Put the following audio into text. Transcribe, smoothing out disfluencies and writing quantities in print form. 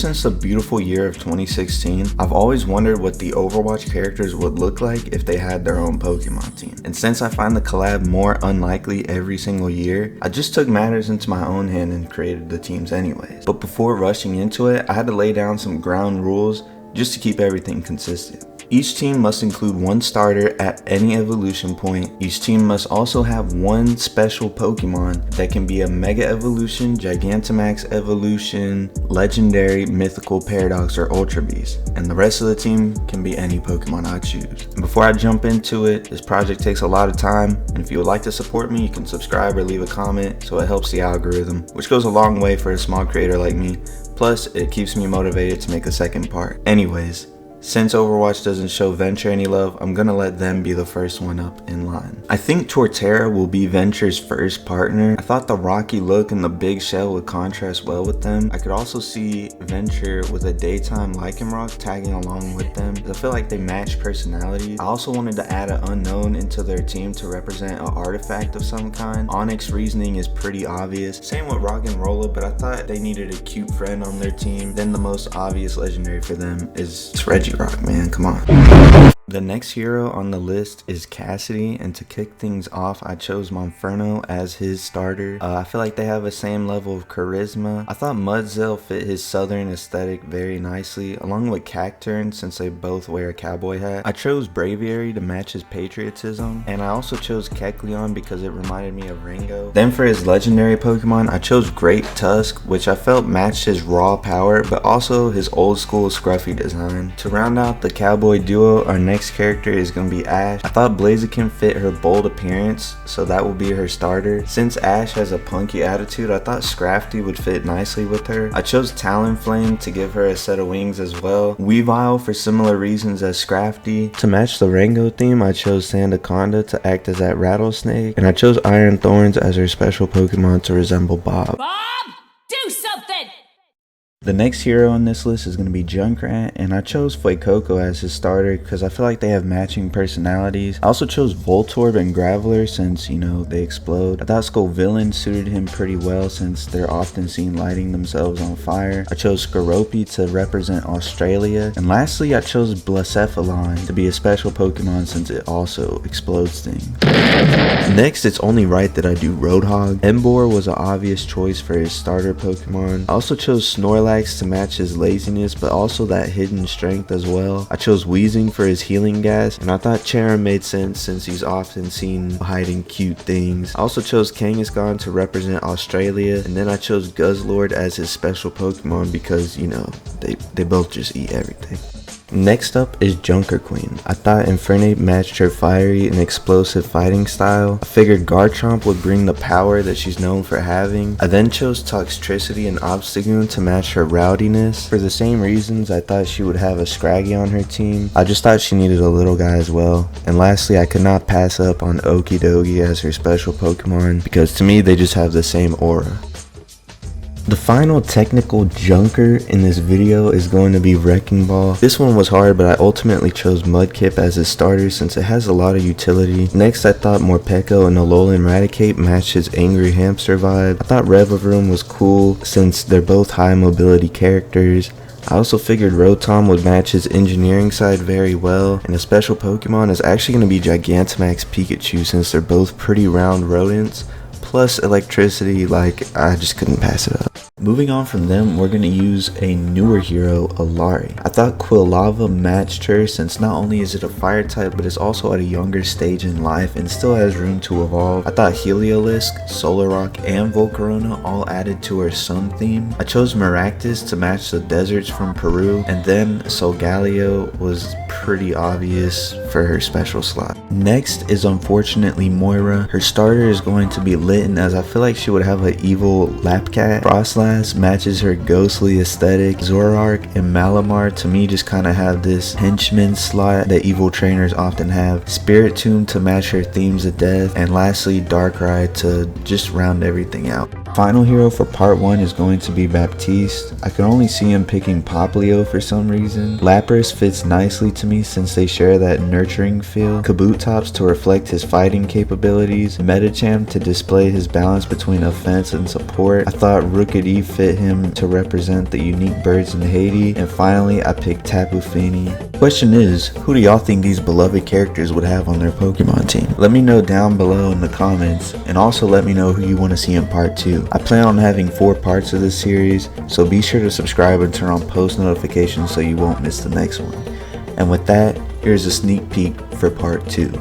Since the beautiful year of 2016, I've always wondered what the Overwatch characters would look like if they had their own Pokemon team. And since I find the collab more unlikely every single year, I just took matters into my own hand and created the teams anyways. But before rushing into it, I had to lay down some ground rules just to keep everything consistent. Each team must include one starter at any evolution point. Each team must also have one special Pokemon that can be a Mega Evolution, Gigantamax Evolution, Legendary, Mythical, Paradox, or Ultra Beast. And the rest of the team can be any Pokemon I choose. And before I jump into it, this project takes a lot of time, and if you would like to support me, you can subscribe or leave a comment so it helps the algorithm, which goes a long way for a small creator like me. Plus, it keeps me motivated to make a second part. Anyways, since Overwatch doesn't show Venture any love, I'm gonna let them be the first one up in line. I think Torterra will be Venture's first partner. I thought the rocky look and the big shell would contrast well with them. I could also see Venture with a daytime Lycanroc tagging along with them. I feel like they match personalities. I also wanted to add an unknown into their team to represent an artifact of some kind. Onyx Reasoning is pretty obvious. Same with Rock and Rolla, but I thought they needed a cute friend on their team. Then the most obvious legendary for them is Reggie Rock, man, come on. The next hero on the list is Cassidy, and to kick things off, I chose Monferno as his starter. I feel like they have the same level of charisma. I thought Mudzel fit his southern aesthetic very nicely, along with Cacturne since they both wear a cowboy hat. I chose Braviary to match his patriotism, and I also chose Kecleon because it reminded me of Ringo. Then for his legendary Pokemon, I chose Great Tusk, which I felt matched his raw power, but also his old school scruffy design. To round out the cowboy duo, our next character is going to be Ash. I thought Blaziken fit her bold appearance, so that will be her starter. Since Ash has a punky attitude, I thought Scrafty would fit nicely with her. I chose Talonflame to give her a set of wings as well. Weavile for similar reasons as Scrafty. To match the Rango theme, I chose Sandaconda to act as that rattlesnake, and I chose Iron Thorns as her special Pokemon to resemble Bob. Bob, do something! The next hero on this list is going to be Junkrat, and I chose Fuecoco as his starter because I feel like they have matching personalities. I also chose Voltorb and Graveler since, you know, they explode. I thought Scovillain suited him pretty well since they're often seen lighting themselves on fire. I chose Skorupi to represent Australia. And lastly, I chose Blacephalon to be a special Pokemon since it also explodes things. Next, it's only right that I do Roadhog. Emboar was an obvious choice for his starter Pokemon. I also chose Snorlax to match his laziness, but also that hidden strength as well. I chose Weezing for his healing gas, and I thought Cherim made sense since he's often seen hiding cute things. I also chose Kangaskhan to represent Australia, and then I chose Guzzlord as his special Pokemon because, you know, they both just eat everything. Next up is Junker Queen. I thought Infernape matched her fiery and explosive fighting style. I figured Garchomp would bring the power that she's known for having. I then chose Toxtricity and Obstagoon to match her rowdiness. For the same reasons, I thought she would have a Scraggy on her team. I just thought she needed a little guy as well. And lastly, I could not pass up on Okidogi as her special Pokemon because to me, they just have the same aura. The final technical junker in this video is going to be Wrecking Ball. This one was hard, but I ultimately chose Mudkip as a starter since it has a lot of utility. Next, I thought Morpeko and Alolan Raticate matched his angry hamster vibe. I thought Revavroom was cool since they're both high mobility characters. I also figured Rotom would match his engineering side very well, and a special Pokemon is actually going to be Gigantamax Pikachu since they're both pretty round rodents. Plus electricity, like, I just couldn't pass it up. Moving on from them, we're going to use a newer hero, Alari. I thought Quilava matched her since not only is it a fire type, but it's also at a younger stage in life and still has room to evolve. I thought Heliolisk, Solrock, and Volcarona all added to her sun theme. I chose Maractus to match the deserts from Peru, and then Solgaleo was pretty obvious for her special slot. Next is unfortunately Moira. Her starter is going to be Litten as I feel like she would have an evil Lapcat. Frostlass matches her ghostly aesthetic. Zoroark and Malamar to me just kind of have this henchman slot that evil trainers often have. Spiritomb to match her themes of death, and lastly Darkrai to just round everything out. Final hero for part 1 is going to be Baptiste. I can only see him picking Poplio for some reason. Lapras fits nicely to me since they share that nurturing feel. Kabutops to reflect his fighting capabilities. Medicham to display his balance between offense and support. I thought Rookidee fit him to represent the unique birds in Haiti. And finally, I picked Tapu Fini. Question is, who do y'all think these beloved characters would have on their Pokemon team? Let me know down below in the comments, and also let me know who you want to see in part 2. I plan on having 4 parts of this series, so be sure to subscribe and turn on post notifications so you won't miss the next one. And with that, here's a sneak peek for part 2.